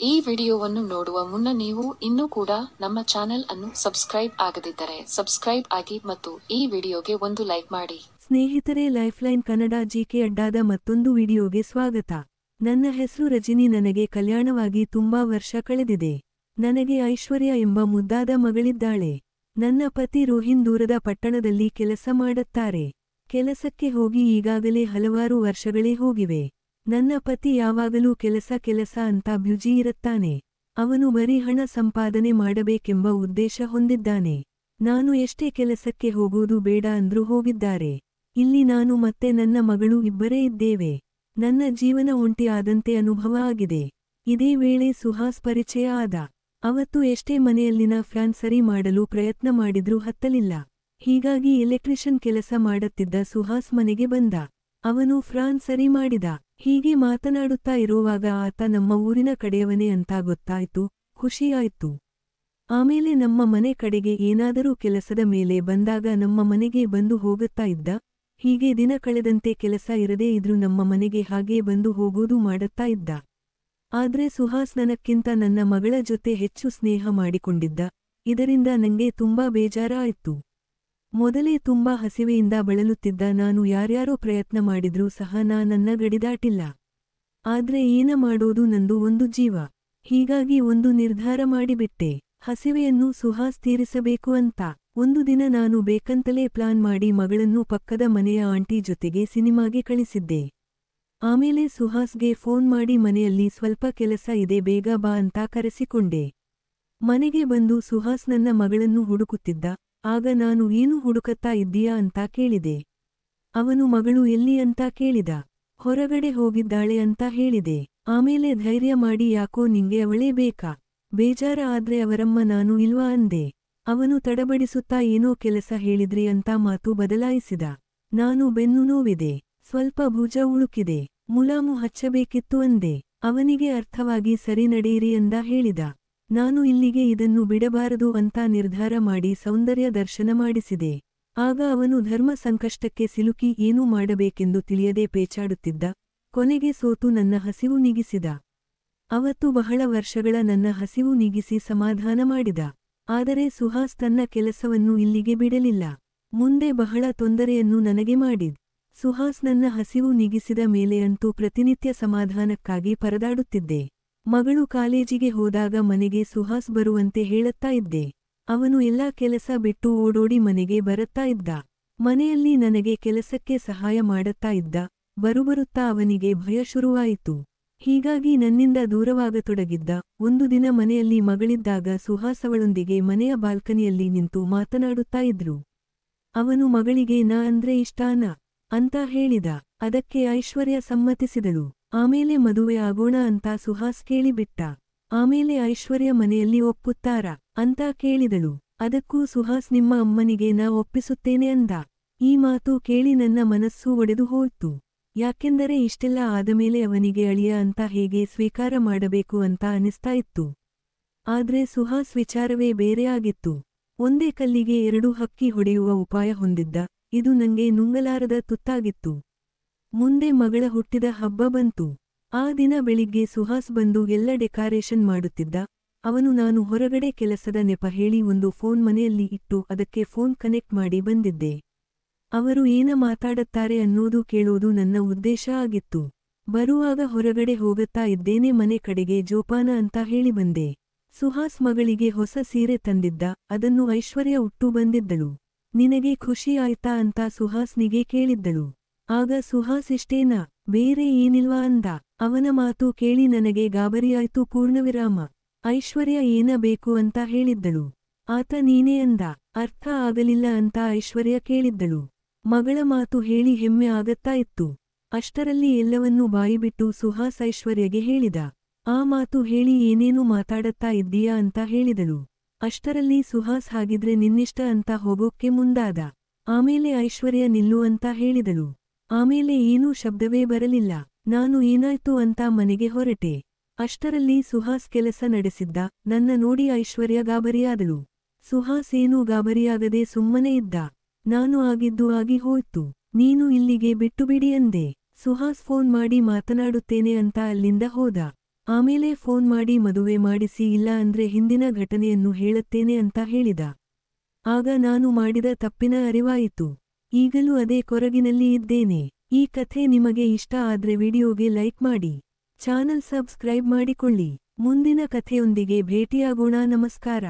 ಈ ವಿಡಿಯೋವನ್ನು ನೋಡುವ ಮುನ್ನ ನೀವು ಇನ್ನೂ ಕೂಡ ನಮ್ಮ ಚಾನೆಲ್ ಅನ್ನು ಸಬ್ಸ್ಕ್ರೈಬ್ ಆಗದಿದ್ದರೆ ಸಬ್ಸ್ಕ್ರೈಬ್ ಆಗಿ ಮತ್ತು ಈ ವಿಡಿಯೋಗೆ ಒಂದು ಲೈಕ್ ಮಾಡಿ. ಸ್ನೇಹಿತರೆ, ಲೈಫ್ಲೈನ್ ಕನ್ನಡ ಜಿಕೆ ಅಡ್ಡಾದ ಮತ್ತೊಂದು ವಿಡಿಯೋಗೆ ಸ್ವಾಗತ. ನನ್ನ ಹೆಸರು ರಜಿನಿ. ನನಗೆ ಕಲ್ಯಾಣವಾಗಿ ತುಂಬಾ ವರ್ಷ ಕಳೆದಿದೆ. ನನಗೆ ಐಶ್ವರ್ಯ ಎಂಬ ಮುದ್ದಾದ ಮಗಳಿದ್ದಾಳೆ. ನನ್ನ ಪತಿ ರೋಹಿನ್ ದೂರದ ಪಟ್ಟಣದಲ್ಲಿ ಕೆಲಸ ಮಾಡುತ್ತಾರೆ. ಕೆಲಸಕ್ಕೆ ಹೋಗಿ ಈಗಾಗಲೇ ಹಲವಾರು ವರ್ಷಗಳೇ ಹೋಗಿವೆ. ನನ್ನ ಪತಿ ಯಾವಾಗಲೂ ಕೆಲಸ ಅಂತ ಬ್ಯುಜಿ ಇರುತ್ತಾನೆ. ಅವನು ಬರೀ ಹಣ ಸಂಪಾದನೆ ಮಾಡಬೇಕೆಂಬ ಉದ್ದೇಶ ಹೊಂದಿದ್ದಾನೆ. ನಾನು ಎಷ್ಟೇ ಕೆಲಸಕ್ಕೆ ಹೋಗೋದು ಬೇಡ ಅಂದ್ರೂ ಹೋಗಿದ್ದಾರೆ. ಇಲ್ಲಿ ನಾನು ಮತ್ತೆ ನನ್ನ ಮಗಳು ಇಬ್ಬರೇ ಇದ್ದೇವೆ. ನನ್ನ ಜೀವನ ಒಂಟಿ ಆದಂತೆ ಅನುಭವ ಆಗಿದೆ. ಇದೇ ವೇಳೆ ಸುಹಾಸ್ ಪರಿಚಯ ಆದ. ಅವತ್ತು ಎಷ್ಟೇ ಮನೆಯಲ್ಲಿನ ಫ್ಯಾನ್ ಸರಿ ಮಾಡಲು ಪ್ರಯತ್ನ ಮಾಡಿದ್ರೂ ಹತ್ತಲಿಲ್ಲ. ಹೀಗಾಗಿ ಎಲೆಕ್ಟ್ರಿಷಿಯನ್ ಕೆಲಸ ಮಾಡುತ್ತಿದ್ದ ಸುಹಾಸ್ ಮನೆಗೆ ಬಂದ. ಅವನು ಫ್ಯಾನ್ ಸರಿ ಮಾಡಿದ. ಹೀಗೆ ಮಾತನಾಡುತ್ತಾ ಇರುವಾಗ ಆತ ನಮ್ಮ ಊರಿನ ಕಡೆಯವನೇ ಅಂತ ಗೊತ್ತಾಯ್ತು. ಖುಷಿಯಾಯ್ತು. ಆಮೇಲೆ ನಮ್ಮ ಮನೆ ಕಡೆಗೆ ಏನಾದರೂ ಕೆಲಸದ ಮೇಲೆ ಬಂದಾಗ ನಮ್ಮ ಮನೆಗೆ ಬಂದು ಹೋಗುತ್ತಾ ಇದ್ದ. ಹೀಗೆ ದಿನ ಕಳೆದಂತೆ ಕೆಲಸ ಇರದೇ ಇದ್ರೂ ನಮ್ಮ ಮನೆಗೆ ಹಾಗೇ ಬಂದು ಹೋಗೋದು ಮಾಡುತ್ತಾ ಇದ್ದ. ಆದ್ರೆ ಸುಹಾಸ್ ನನಕ್ಕಿಂತ ನನ್ನ ಮಗಳ ಜೊತೆ ಹೆಚ್ಚು ಸ್ನೇಹ ಮಾಡಿಕೊಂಡಿದ್ದ. ಇದರಿಂದ ನಂಗೆ ತುಂಬಾ ಬೇಜಾರ ಆಯ್ತು. ಮೊದಲೇ ತುಂಬಾ ಹಸಿವೆಯಿಂದ ಬಳಲುತ್ತಿದ್ದ ನಾನು ಯಾರ್ಯಾರೋ ಪ್ರಯತ್ನ ಮಾಡಿದ್ರೂ ಸಹ ನನ್ನ ಗಡಿದಾಟಿಲ್ಲ. ಆದ್ರೆ ಏನ ಮಾಡೋದು, ನಂದು ಒಂದು ಜೀವ. ಹೀಗಾಗಿ ಒಂದು ನಿರ್ಧಾರ ಮಾಡಿಬಿಟ್ಟೆ. ಹಸಿವೆಯನ್ನು ಸುಹಾಸ್ ತೀರಿಸಬೇಕು ಅಂತ. ಒಂದು ದಿನ ನಾನು ಬೇಕಂತಲೇ ಪ್ಲಾನ್ ಮಾಡಿ ಮಗಳನ್ನು ಪಕ್ಕದ ಮನೆಯ ಆಂಟಿ ಜೊತೆಗೆ ಸಿನಿಮಾಗೆ ಕಳಿಸಿದ್ದೆ. ಆಮೇಲೆ ಸುಹಾಸ್ಗೆ ಫೋನ್ ಮಾಡಿ ಮನೆಯಲ್ಲಿ ಸ್ವಲ್ಪ ಕೆಲಸ ಇದೆ, ಬೇಗ ಬಾ ಅಂತ ಕರೆಸಿಕೊಂಡೆ. ಮನೆಗೆ ಬಂದು ಸುಹಾಸ್ ನನ್ನ ಮಗಳನ್ನು ಹುಡುಕುತ್ತಿದ್ದ. ಆಗ ನಾನು ಏನು ಹುಡುಕತ್ತಾ ಇದ್ದೀಯಾ ಅಂತ ಕೇಳಿದೆ. ಅವನು ಮಗಳು ಎಲ್ಲಿ ಅಂತ ಕೇಳಿದ. ಹೊರಗಡೆ ಹೋಗಿದ್ದಾಳೆ ಅಂತ ಹೇಳಿದೆ. ಆಮೇಲೆ ಧೈರ್ಯ ಮಾಡಿ, ಯಾಕೋ ನಿಂಗೆ ಅವಳೇ ಬೇಕಾ? ಬೇಜಾರ ಆದ್ರೆ ಅವರಮ್ಮ ನಾನು ಇಲ್ವಾ ಅಂದೆ. ಅವನು ತಡಬಡಿಸುತ್ತಾ ಏನೋ ಕೆಲಸ ಹೇಳಿದ್ರಿ ಅಂತ ಮಾತು ಬದಲಾಯಿಸಿದ. ನಾನು ಬೆನ್ನು ನೋವಿದೆ, ಸ್ವಲ್ಪ ಭುಜ ಉಳುಕಿದೆ, ಮುಲಾಮು ಹಚ್ಚಬೇಕಿತ್ತು ಅಂದೆ. ಅವನಿಗೆ ಅರ್ಥವಾಗಿ ಸರಿ ನಡೆಯಿರಿ ಎಂದ ಹೇಳಿದ. ನಾನು ಇಲ್ಲಿಗೆ ಇದನ್ನು ಬಿಡಬಾರದು ಅಂತ ನಿರ್ಧಾರ ಮಾಡಿ ಸೌಂದರ್ಯ ದರ್ಶನ ಮಾಡಿಸಿದೆ. ಆಗ ಅವನು ಧರ್ಮ ಸಂಕಷ್ಟಕ್ಕೆ ಸಿಲುಕಿ ಏನೂ ಮಾಡಬೇಕೆಂದು ತಿಳಿಯದೆ ಪೇಚಾಡುತ್ತಿದ್ದ. ಕೊನೆಗೆ ಸೋತು ನನ್ನ ಹಸಿವು ನೀಗಿಸಿದ. ಅವತ್ತು ಬಹಳ ವರ್ಷಗಳ ನನ್ನ ಹಸಿವು ನೀಗಿಸಿ ಸಮಾಧಾನ ಮಾಡಿದ. ಆದರೆ ಸುಹಾಸ್ ತನ್ನ ಕೆಲಸವನ್ನು ಇಲ್ಲಿಗೆ ಬಿಡಲಿಲ್ಲ. ಮುಂದೆ ಬಹಳ ತೊಂದರೆಯನ್ನು ನನಗೆ ಮಾಡಿದ್. ಸುಹಾಸ್ ನನ್ನ ಹಸಿವು ನೀಗಿಸಿದ ಮೇಲೆ ಅಂತೂ ಪ್ರತಿನಿತ್ಯ ಸಮಾಧಾನಕ್ಕಾಗಿ ಪರದಾಡುತ್ತಿದ್ದೆ. ಮಗಳು ಕಾಲೇಜಿಗೆ ಹೋದಾಗ ಮನೆಗೆ ಸುಹಾಸ್ ಬರುವಂತೆ ಹೇಳುತ್ತಾ ಇದ್ದೆ. ಅವನು ಎಲ್ಲಾ ಕೆಲಸ ಬಿಟ್ಟು ಓಡೋಡಿ ಮನೆಗೆ ಬರುತ್ತಾ ಇದ್ದ. ಮನೆಯಲ್ಲಿ ನನಗೆ ಕೆಲಸಕ್ಕೆ ಸಹಾಯ ಮಾಡುತ್ತಾ ಇದ್ದ. ಬರುಬರುತ್ತಾ ಅವನಿಗೆ ಭಯ ಶುರುವಾಯಿತು. ಹೀಗಾಗಿ ನನ್ನಿಂದ ದೂರವಾಗತೊಡಗಿದ್ದ. ಒಂದು ದಿನ ಮನೆಯಲ್ಲಿ ಮಗಳಿದ್ದಾಗ ಸುಹಾಸ್ ಅವಳೊಂದಿಗೆ ಮನೆಯ ಬಾಲ್ಕನಿಯಲ್ಲಿ ನಿಂತು ಮಾತನಾಡುತ್ತಾ ಇದ್ರು. ಅವನು ಮಗಳಿಗೆ ನಾ ಅಂದ್ರೆ ಇಷ್ಟಾನ ಅಂತ ಹೇಳಿದ. ಅದಕ್ಕೆ ಐಶ್ವರ್ಯ ಸಮ್ಮತಿಸಿದಳು. ಆಮೇಲೆ ಮದುವೆ ಆಗೋಣ ಅಂತ ಸುಹಾಸ್ ಕೇಳಿಬಿಟ್ಟ. ಆಮೇಲೆ ಐಶ್ವರ್ಯ ಮನೆಯಲ್ಲಿ ಒಪ್ಪುತ್ತಾರಾ ಅಂತ ಕೇಳಿದಳು. ಅದಕ್ಕೂ ಸುಹಾಸ್ ನಿಮ್ಮ ಅಮ್ಮನಿಗೆ ನಾ ಒಪ್ಪಿಸುತ್ತೇನೆ ಅಂದ. ಈ ಮಾತು ಕೇಳಿ ನನ್ನ ಮನಸ್ಸು ಒಡೆದು ಹೋಯ್ತು. ಯಾಕೆಂದರೆ ಇಷ್ಟೆಲ್ಲ ಆದಮೇಲೆ ಅವನಿಗೆ ಅಳಿಯ ಅಂತ ಹೇಗೆ ಸ್ವೀಕಾರ ಮಾಡಬೇಕು ಅಂತ ಅನಿಸ್ತಾ ಇತ್ತು. ಆದ್ರೆ ಸುಹಾಸ್ ವಿಚಾರವೇ ಬೇರೆಯಾಗಿತ್ತು. ಒಂದೇ ಕಲ್ಲಿಗೆ ಎರಡು ಹಕ್ಕಿ ಹೊಡೆಯುವ ಉಪಾಯ ಹೊಂದಿದ್ದ. ಇದು ನಂಗೆ ನುಂಗಲಾರದ ತುತ್ತಾಗಿತ್ತು. ಮುಂದೆ ಮಗಳ ಹುಟ್ಟಿದ ಹಬ್ಬ ಬಂತು. ಆ ದಿನ ಬೆಳಿಗ್ಗೆ ಸುಹಾಸ್ ಬಂದು ಎಲ್ಲ ಡೆಕಾರೇಷನ್ ಮಾಡುತ್ತಿದ್ದ. ಅವನು ನಾನು ಹೊರಗಡೆ ಕೆಲಸದ ನೆಪ ಹೇಳಿ ಒಂದು ಫೋನ್ ಮನೆಯಲ್ಲಿ ಇಟ್ಟು ಅದಕ್ಕೆ ಫೋನ್ ಕನೆಕ್ಟ್ ಮಾಡಿ ಬಂದಿದ್ದೆ. ಅವರು ಏನ ಮಾತಾಡುತ್ತಾರೆ ಅನ್ನೋದು ಕೇಳೋದು ನನ್ನ ಉದ್ದೇಶ ಆಗಿತ್ತು. ಬರುವಾಗ ಹೊರಗಡೆ ಹೋಗುತ್ತಾ ಇದ್ದೇನೆ, ಮನೆ ಕಡೆಗೆ ಜೋಪಾನ ಅಂತ ಹೇಳಿ ಬಂದೆ. ಸುಹಾಸ್ ಮಗಳಿಗೆ ಹೊಸ ಸೀರೆ ತಂದಿದ್ದ. ಅದನ್ನು ಐಶ್ವರ್ಯ ಉಟ್ಟು ಬಂದಿದ್ದಳು. ನಿನಗೆ ಖುಷಿ ಆಯ್ತಾ ಅಂತ ಸುಹಾಸ್ನಿಗೆ ಕೇಳಿದ್ದಳು. ಆಗ ಸುಹಾಸ್ ಇಷ್ಟೇನಾ, ಬೇರೆ ಏನಿಲ್ವಾ ಅಂದ. ಅವನ ಮಾತು ಕೇಳಿ ನನಗೆ ಗಾಬರಿಯಾಯ್ತು. ಪೂರ್ಣವಿರಾಮ. ಐಶ್ವರ್ಯ ಏನ ಬೇಕು ಅಂತ ಹೇಳಿದ್ದಳು. ಆತ ನೀನೇ ಅಂದ. ಅರ್ಥ ಆಗಲಿಲ್ಲ ಅಂತ ಐಶ್ವರ್ಯ ಕೇಳಿದ್ದಳು. ಮಗಳ ಮಾತು ಹೇಳಿ ಹೆಮ್ಮೆ ಆಗತ್ತಾ ಇತ್ತು. ಅಷ್ಟರಲ್ಲಿ ಎಲ್ಲವನ್ನೂ ಬಾಯಿಬಿಟ್ಟು ಸುಹಾಸ್ ಐಶ್ವರ್ಯಗೆ ಹೇಳಿದ. ಆ ಮಾತು ಹೇಳಿ ಏನೇನು ಮಾತಾಡತ್ತಾ ಇದ್ದೀಯಾ ಅಂತ ಹೇಳಿದಳು. ಅಷ್ಟರಲ್ಲಿ ಸುಹಾಸ್ ಹಾಗಿದ್ರೆ ನಿನ್ನಿಷ್ಟ ಅಂತ ಹೋಗೋಕ್ಕೆ ಮುಂದಾದ. ಆಮೇಲೆ ಐಶ್ವರ್ಯ ನಿಲ್ಲು ಅಂತ ಹೇಳಿದಳು. ಆಮೇಲೆ ಏನೂ ಶಬ್ದವೇ ಬರಲಿಲ್ಲ. ನಾನು ಏನಾಯ್ತು ಅಂತ ಮನೆಗೆ ಹೊರಟೆ. ಅಷ್ಟರಲ್ಲಿ ಸುಹಾಸ್ ಕೆಲಸ ನಡೆಸಿದ್ದ. ನನ್ನ ನೋಡಿ ಐಶ್ವರ್ಯ ಗಾಬರಿಯಾದಳು. ಸುಹಾಸ್ ಏನೂ ಗಾಬರಿಯಾಗದೆ ಸುಮ್ಮನೆ ಇದ್ದ. ನಾನು ಆಗಿದ್ದು ಆಗಿ ಹೋಯ್ತು, ನೀನು ಇಲ್ಲಿಗೆ ಬಿಟ್ಟುಬಿಡಿ ಅಂದೆ. ಸುಹಾಸ್ ಫೋನ್ ಮಾಡಿ ಮಾತನಾಡುತ್ತೇನೆ ಅಂತ ಅಲ್ಲಿಂದ ಹೋದ. ಆಮೇಲೆ ಫೋನ್ ಮಾಡಿ ಮದುವೆ ಮಾಡಿಸಿ ಇಲ್ಲ ಅಂದ್ರೆ ಹಿಂದಿನ ಘಟನೆಯನ್ನು ಹೇಳುತ್ತೇನೆ ಅಂತ ಹೇಳಿದ. ಆಗ ನಾನು ಮಾಡಿದ ತಪ್ಪಿನ ಅರಿವಾಯಿತು. ಈಗಲೂ ಅದೇ ಕೊರಗಿನಲ್ಲಿ ಇದ್ದೇನೆ. ಈ ಕಥೆ ನಿಮಗೆ ಇಷ್ಟ ಆದ್ರೆ ವಿಡಿಯೋಗೆ ಲೈಕ್ ಮಾಡಿ. ಚಾನಲ್ ಸಬ್ಸ್ಕ್ರೈಬ್ ಮಾಡಿಕೊಳ್ಳಿ. ಮುಂದಿನ ಕಥೆಯೊಂದಿಗೆ ಭೇಟಿಯಾಗೋಣ. ನಮಸ್ಕಾರ.